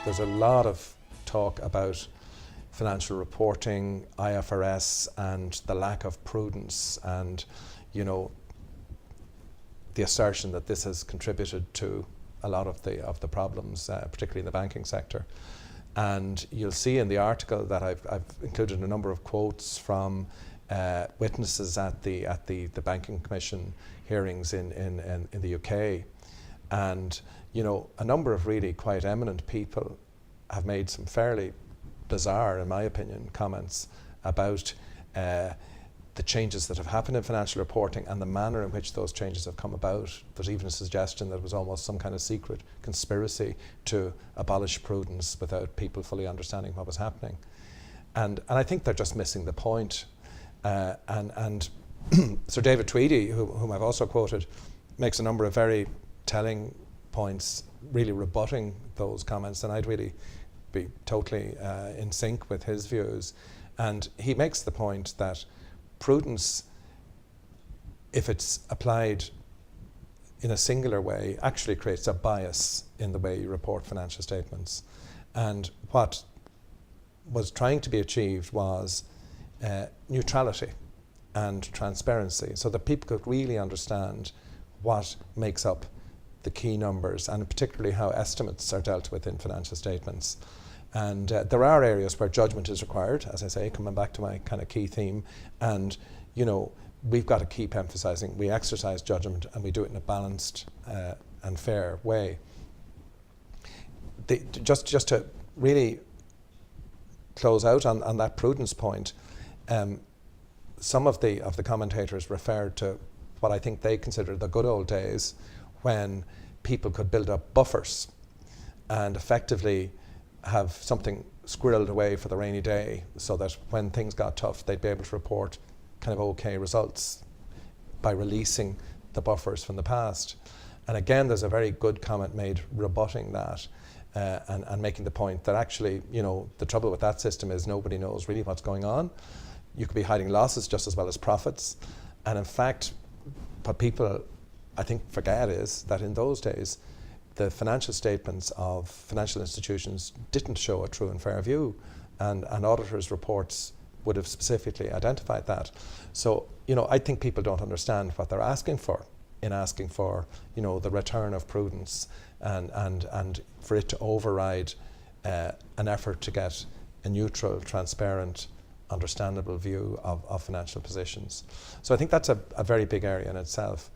There's a lot of talk about financial reporting, IFRS, and the lack of prudence, and the assertion that this has contributed to a lot of the problems, particularly in the banking sector. And you'll see in the article that I've included a number of quotes from witnesses at the Banking Commission hearings in the UK, and a number of really quite eminent people have made some fairly bizarre, in my opinion, comments about the changes that have happened in financial reporting and the manner in which those changes have come about. There's even a suggestion that it was almost some kind of secret conspiracy to abolish prudence without people fully understanding what was happening. And I think they're just missing the point. And Sir David Tweedy, whom I've also quoted, makes a number of very telling points, really rebutting those comments, and I'd really be totally in sync with his views. And he makes the point that prudence, if it's applied in a singular way, actually creates a bias in the way you report financial statements. And what was trying to be achieved was neutrality and transparency, so that people could really understand what makes up the key numbers, and particularly how estimates are dealt with in financial statements. And there are areas where judgment is required, as I say, coming back to my kind of key theme, and we've got to keep emphasising we exercise judgment and we do it in a balanced and fair way. Just to really close out on that prudence point, some of the commentators referred to what I think they consider the good old days, when people could build up buffers and effectively have something squirreled away for the rainy day, so that when things got tough, they'd be able to report kind of okay results by releasing the buffers from the past. And again, there's a very good comment made rebutting that and making the point that actually, the trouble with that system is nobody knows really what's going on. You could be hiding losses just as well as profits. And in fact, what people I think forget is that in those days, the financial statements of financial institutions didn't show a true and fair view, and auditors' reports would have specifically identified that. So, I think people don't understand what they're asking for in asking for, the return of prudence and for it to override an effort to get a neutral, transparent, understandable view of financial positions. So I think that's a very big area in itself.